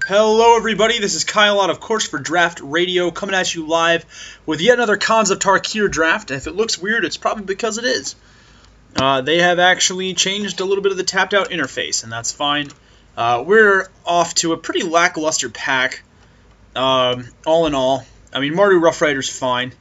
Hello everybody, this is Kyle Ott of Draftradio coming at you live with yet another Khans of Tarkir draft. And if it looks weird, it's probably because it is. They have actually changed a little bit of the tapped out interface, and that's fine. We're off to a pretty lackluster pack, all in all. I mean, Mardu Rough Rider's fine.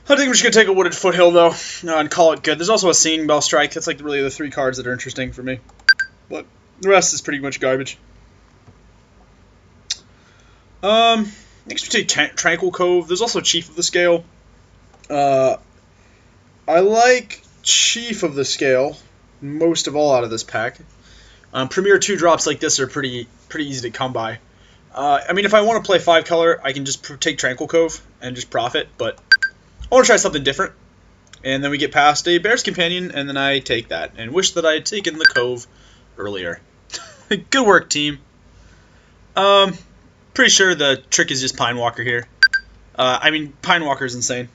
I think we're just going to take a Wooded Foothill, though, and call it good. There's also a Singing Bell Strike. That's like really the three cards that are interesting for me. But the rest is pretty much garbage. Next we take Tranquil Cove. There's also Chief of the Scale. I like Chief of the Scale most of all out of this pack. Premier 2-drops like this are pretty easy to come by. I mean, if I want to play 5-color, I can just take Tranquil Cove and just profit, but I want to try something different. And then we get past a Bear's Companion, and then I take that, and wish that I had taken the Cove earlier. Good work, team. Pretty sure the trick is just Pine Walker here. I mean, Pine Walker is insane.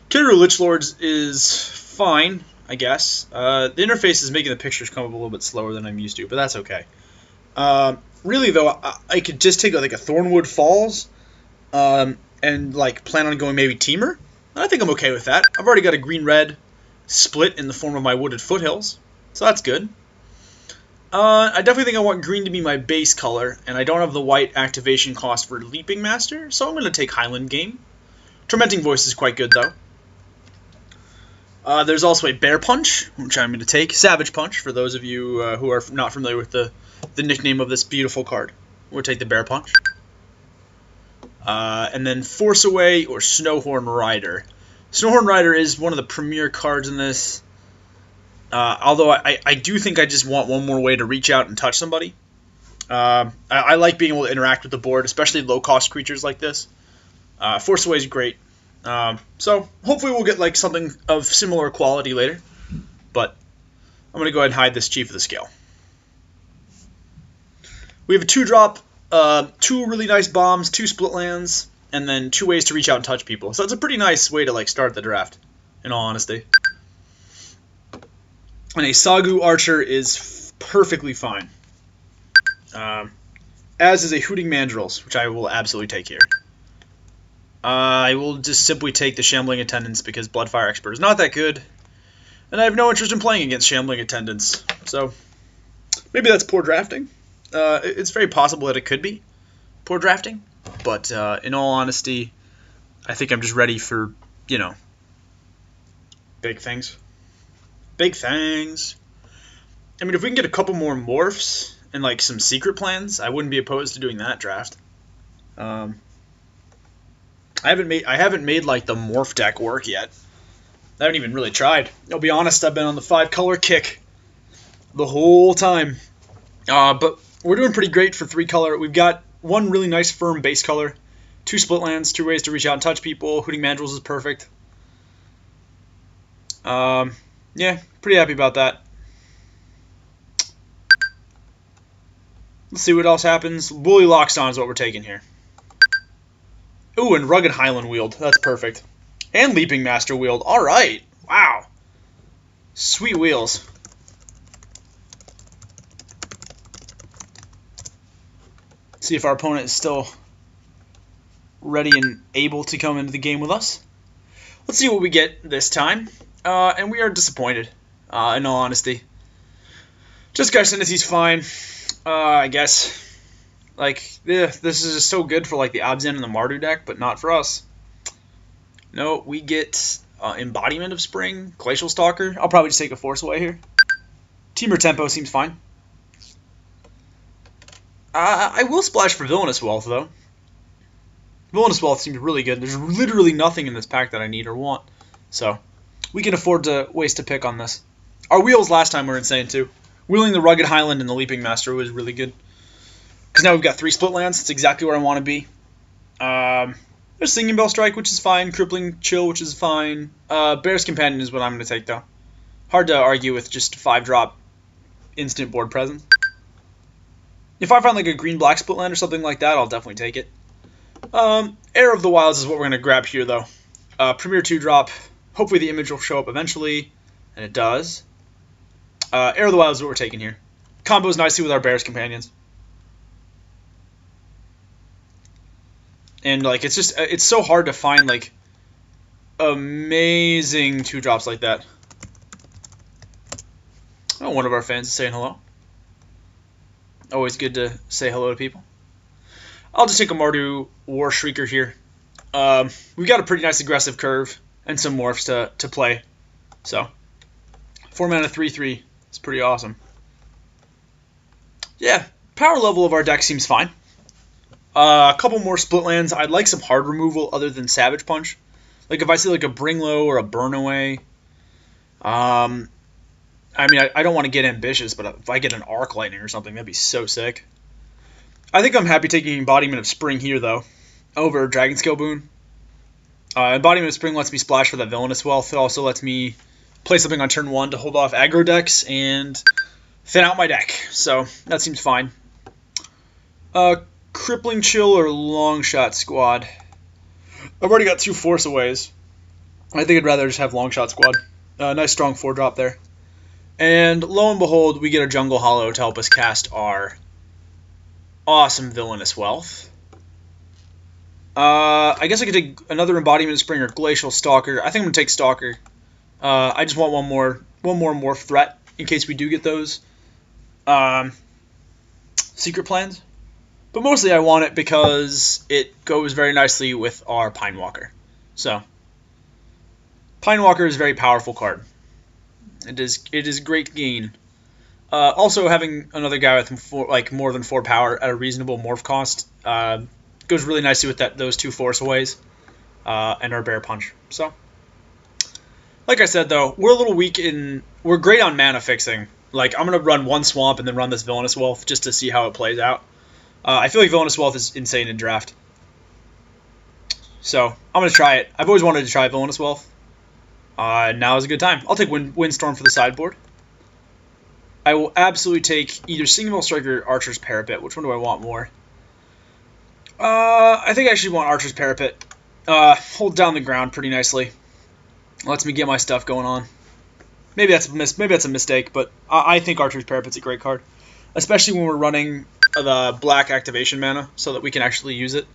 Kiru Lich Lords is fine, I guess. The interface is making the pictures come up a little bit slower than I'm used to, but that's okay. Really, though, I could just take like a Thornwood Falls and like plan on going maybe Temur. I think I'm okay with that. I've already got a green-red split in the form of my Wooded Foothills, so that's good. I definitely think I want green to be my base color, and I don't have the white activation cost for Leaping Master, so I'm going to take Highland Game. Tormenting Voice is quite good, though. There's also a Bear Punch, which I'm going to take. Savage Punch, for those of you who are not familiar with the nickname of this beautiful card. We'll take the Bear Punch. And then Force Away or Snowhorn Rider. Snowhorn Rider is one of the premier cards in this. Although I do think I just want one more way to reach out and touch somebody. I like being able to interact with the board, especially low-cost creatures like this. Force Away is great. So hopefully we'll get like something of similar quality later. But I'm going to go ahead and hide this Chief of the Scale. We have a 2-drop, 2 really nice bombs, 2 split lands, and then 2 ways to reach out and touch people. So it's a pretty nice way to like start the draft, in all honesty. And a Sagu Archer is perfectly fine. As is a Hooting Mandrills, which I will absolutely take here. I will just simply take the Shambling Attendants because Bloodfire Expert is not that good. And I have no interest in playing against Shambling Attendants. So, maybe that's poor drafting. It's very possible that it could be poor drafting. But in all honesty, I think I'm just ready for, you know, big things. Big things. I mean, if we can get a couple more morphs and like some secret plans, I wouldn't be opposed to doing that draft. I haven't made like the morph deck work yet. I haven't even really tried. I'll be honest, I've been on the 5-color kick the whole time. But we're doing pretty great for 3-color. We've got 1 really nice firm base color, 2 split lands, 2 ways to reach out and touch people. Hooting Mandrills is perfect. Yeah, pretty happy about that. Let's see what else happens. Woolly Loxodon is what we're taking here. Ooh, and Rugged Highland Wield. That's perfect. And Leaping Master Wield. Alright. Wow. Sweet wheels. See if our opponent is still ready and able to come into the game with us. Let's see what we get this time. And we are disappointed, in all honesty. Just Garcinity's fine, I guess. Like, this is just so good for like the Abzan and the Mardu deck, but not for us. No, we get Embodiment of Spring, Glacial Stalker. I'll probably just take a Force Away here. Temur Tempo seems fine. I will splash for Villainous Wealth, though. Villainous Wealth seems really good. There's literally nothing in this pack that I need or want, so we can afford to waste a pick on this. Our wheels last time were insane, too. Wheeling the Rugged Highland and the Leaping Master was really good. Because now we've got 3 split lands. It's exactly where I want to be. There's Singing Bell Strike, which is fine. Crippling Chill, which is fine. Bear's Companion is what I'm going to take, though. Hard to argue with just 5-drop instant board presence. If I find like a green-black split land or something like that, I'll definitely take it. Heir of the Wilds is what we're going to grab here, though. Premier 2-drop. Hopefully the image will show up eventually, and it does. Heir of the Wilds is what we're taking here. Combos nicely with our Bear's Companions. And like it's so hard to find like amazing 2-drops like that. Oh, one of our fans is saying hello. Always good to say hello to people. I'll just take a Mardu War Shrieker here. We've got a pretty nice aggressive curve and some morphs to play. So 4 mana 3/3 is pretty awesome. Yeah, power level of our deck seems fine. A couple more split lands. I'd like some hard removal other than Savage Punch. Like if I see like a Bring Low or a Burn Away. I mean, I don't want to get ambitious, but if I get an Arc Lightning or something, that'd be so sick. I think I'm happy taking Embodiment of Spring here, though, over Dragon Scale Boon. Embodiment of Spring lets me splash for that Villainous Wealth. It also lets me play something on turn 1 to hold off aggro decks and thin out my deck. So that seems fine. Crippling Chill or Longshot Squad. I've already got 2 Force Aways. I think I'd rather just have Longshot Squad. Nice strong 4-drop there. And lo and behold, we get a Jungle Hollow to help us cast our awesome Villainous Wealth. I guess I could take another Embodiment of Spring or Glacial Stalker. I think I'm going to take Stalker. I just want one more morph threat in case we do get those secret plans. But mostly I want it because it goes very nicely with our Pine Walker. So, Pine Walker is a very powerful card. It is great gain. Also, having another guy with more than 4 power at a reasonable morph cost goes really nicely with those 2 Force Aways and our Bear Punch. So, like I said though, we're a little weak we're great on mana fixing. Like I'm gonna run 1 Swamp and then run this Villainous Wealth just to see how it plays out. I feel like Villainous Wealth is insane in draft. So, I'm going to try it. I've always wanted to try Villainous Wealth. Now is a good time. I'll take Windstorm for the sideboard. I will absolutely take either Single Striker or Archer's Parapet. Which one do I want more? I think I actually want Archer's Parapet. Hold down the ground pretty nicely. Lets me get my stuff going on. Maybe that's a mistake, but I think Archer's Parapet's a great card. Especially when we're running the black activation mana, so that we can actually use it.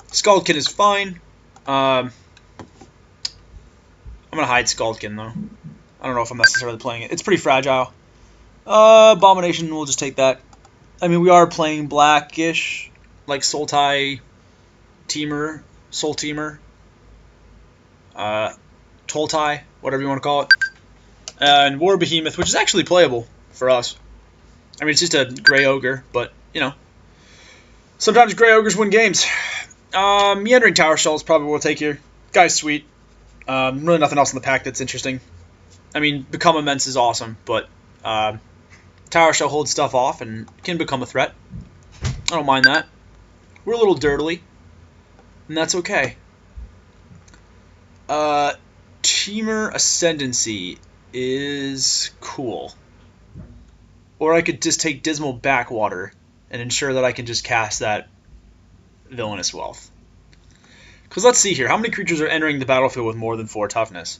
Scaldkin is fine. I'm going to hide Scaldkin, though. I don't know if I'm necessarily playing it. It's pretty fragile. Abomination, we'll just take that. I mean, we are playing blackish, like Sultai, Temur, Soul Temur, Toltai, whatever you want to call it. And War Behemoth, which is actually playable for us. I mean, it's just a Grey Ogre, but, you know. Sometimes Grey Ogres win games. Meandering Tower Shell is probably what we'll take here. Guy's sweet. Really nothing else in the pack that's interesting. I mean, Become Immense is awesome, but Tower Shell holds stuff off and can become a threat. I don't mind that. We're a little dirtily, and that's okay. Temur Ascendancy is cool. Or I could just take Dismal Backwater and ensure that I can just cast that Villainous Wealth. Because let's see here. How many creatures are entering the battlefield with more than 4 toughness?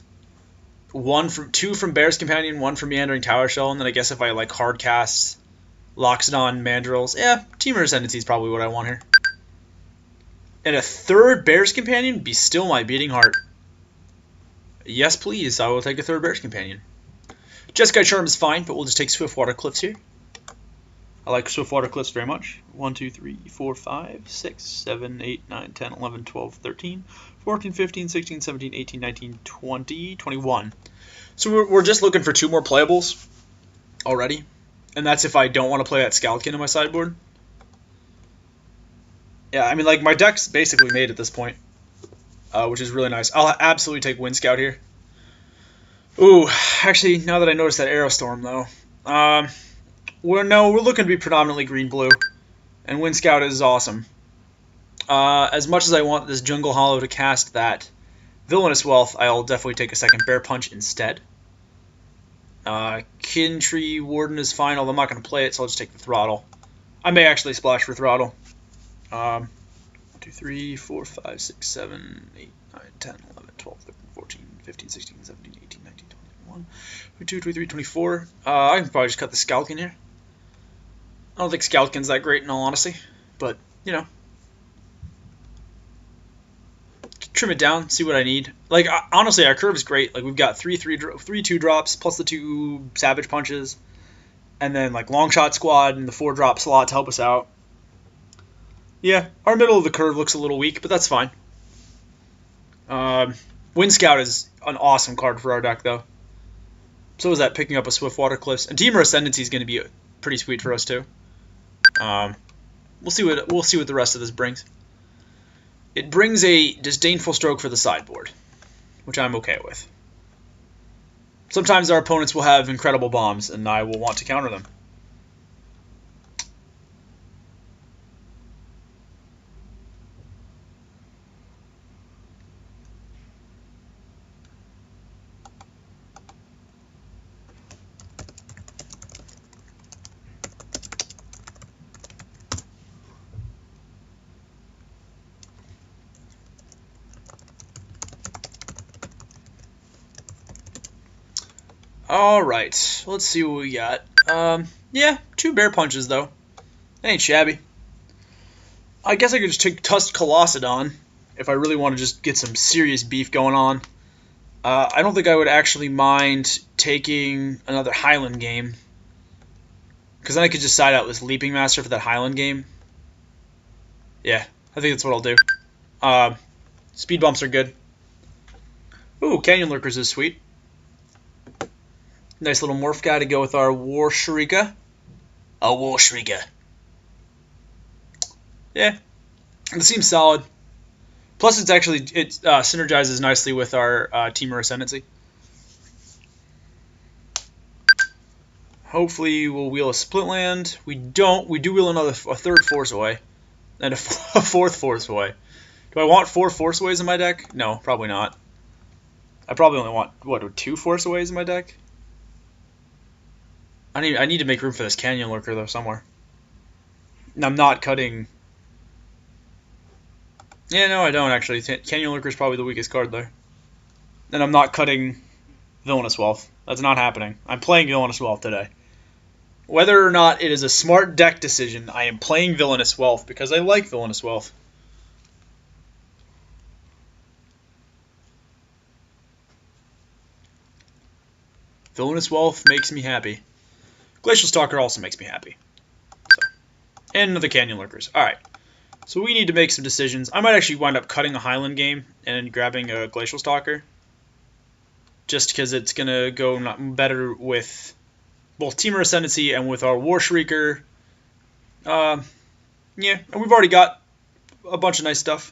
2 from Bear's Companion, 1 from Meandering Tower Shell, and then I guess if I like hard cast Loxodon, Mandrills, yeah, Temur Ascendancy is probably what I want here. And a 3rd Bear's Companion? Be still my beating heart. Yes, please. I will take a 3rd Bear's Companion. Jeskai Charm is fine, but we'll just take Swiftwater Cliffs here. I like Swiftwater Cliffs very much. 1, 2, 3, 4, 5, 6, 7, 8, 9, 10, 11, 12, 13, 14, 15, 16, 17, 18, 19, 20, 21. So we're just looking for 2 more playables already. And that's if I don't want to play that Scaldkin in my sideboard. Yeah, I mean, like, my deck's basically made at this point. Which is really nice. I'll absolutely take Wind Scout here. Ooh, actually, now that I noticed that Aerostorm, though. We're looking to be predominantly green-blue. And Wind Scout is awesome. As much as I want this Jungle Hollow to cast that Villainous Wealth, I'll definitely take a 2nd Bear Punch instead. Kintree Warden is fine, although I'm not going to play it, so I'll just take the Throttle. I may actually splash for Throttle. 1, 2, 3, 4, 5, 6, 7, 8, 9, 10, 11, 12, 13, 14, 15, 16, 17, 18, 19, 20, 21, 22, 23, 24. I can probably just cut the Scaldkin here. I don't think Scaldkin's that great in all honesty, but, you know. trim it down, see what I need. Like, honestly, our curve is great. Like, we've got 3 2-drops, plus the 2 Savage Punches, and then, like, Long Shot Squad and the 4-drop slot to help us out. Yeah, our middle of the curve looks a little weak, but that's fine. Wind Scout is an awesome card for our deck, though. So is that picking up a Swiftwater Cliffs. And Temur Ascendancy is going to be pretty sweet for us, too. We'll see what the rest of this brings. It brings a Disdainful Stroke for the sideboard, which I'm okay with. Sometimes our opponents will have incredible bombs, and I will want to counter them. Alright, let's see what we got. Yeah, 2 Bear Punches, though. That ain't shabby. I guess I could just take Tusk Colossadon if I really want to just get some serious beef going on. I don't think I would actually mind taking another Highland game, because then I could just side out this Leaping Master for that Highland game. Yeah, I think that's what I'll do. Speed Bumps are good. Ooh, Canyon Lurkers is sweet. Nice little morph guy to go with our War Shrika. A War Shrika. Yeah, it seems solid. Plus, it synergizes nicely with our Temur Ascendancy. Hopefully, we'll wheel a Split Land. We don't. We do wheel a 3rd Force Away and a 4th Force Away. Do I want 4 Force Aways in my deck? No, probably not. I probably only want 2 Force Aways in my deck. I need to make room for this Canyon Lurker, though, somewhere. And I'm not cutting... Yeah, no, I don't, actually. Canyon Lurker is probably the weakest card there. And I'm not cutting Villainous Wealth. That's not happening. I'm playing Villainous Wealth today. Whether or not it is a smart deck decision, I am playing Villainous Wealth because I like Villainous Wealth. Villainous Wealth makes me happy. Glacial Stalker also makes me happy. So. And another Canyon Lurkers. Alright. So we need to make some decisions. I might actually wind up cutting a Highland game and grabbing a Glacial Stalker. Just because it's going to go better with both Temur Ascendancy and with our War Shrieker. Yeah, and we've already got a bunch of nice stuff.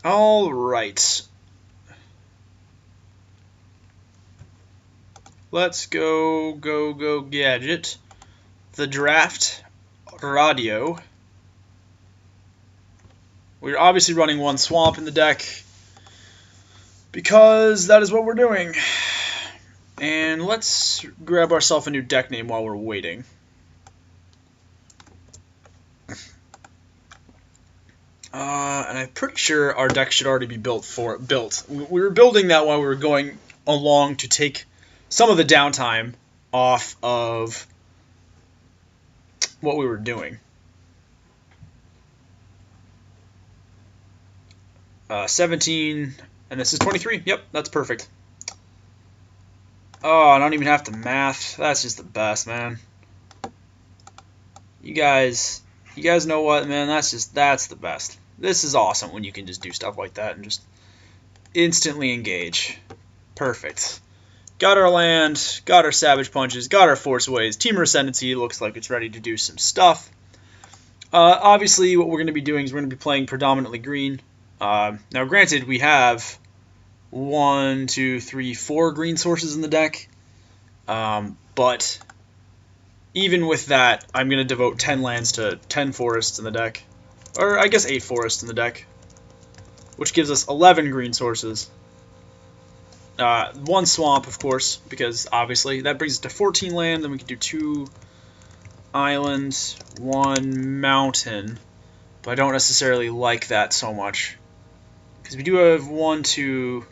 All right. Let's go gadget. The Draftradio. We're obviously running 1 swamp in the deck because that is what we're doing. And let's grab ourselves a new deck name while we're waiting. And I'm pretty sure our deck should already be built. We were building that while we were going along to take some of the downtime off of what we were doing. 17, and this is 23. Yep, that's perfect. Oh, I don't even have to math. That's just the best, man. You guys know what, man? That's the best. This is awesome when you can just do stuff like that and just instantly engage. Perfect. Got our land, got our Savage Punches, got our Force Aways. Temur Ascendancy looks like it's ready to do some stuff. Obviously, what we're going to be doing is we're going to be playing predominantly green. Now, granted, we have 1, 2, 3, 4 green sources in the deck. But even with that, I'm going to devote 10 lands to 10 forests in the deck. Or I guess 8 forests in the deck. Which gives us 11 green sources. 1 swamp, of course, because obviously that brings us to 14 land. Then we can do 2 islands, 1 mountain. But I don't necessarily like that so much. Because we do have 1, 2,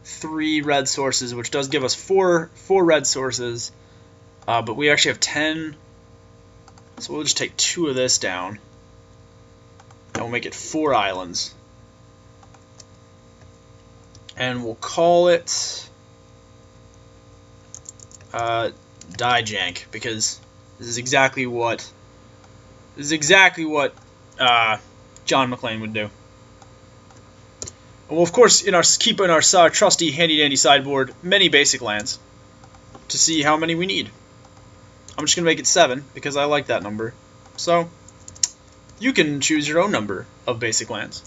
3 red sources, which does give us four red sources. But we actually have 10, so we'll just take 2 of this down. And we'll make it 4 islands. And we'll call it Dijank, because this is exactly what John McClane would do. And we'll of course keep in our trusty handy dandy sideboard many basic lands to see how many we need. I'm just gonna make it 7 because I like that number. So you can choose your own number of basic lands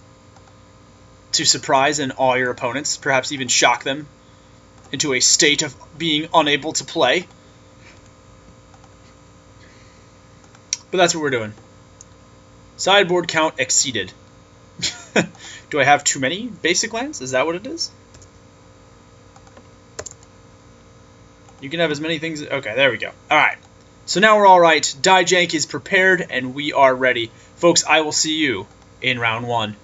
to surprise and awe your opponents, perhaps even shock them into a state of being unable to play. But that's what we're doing. Sideboard count exceeded. Do I have too many basic lands? Is that what it is? You can have as many things. Okay, there we go. Alright. So now we're alright. Dijank is prepared and we are ready. Folks, I will see you in round 1.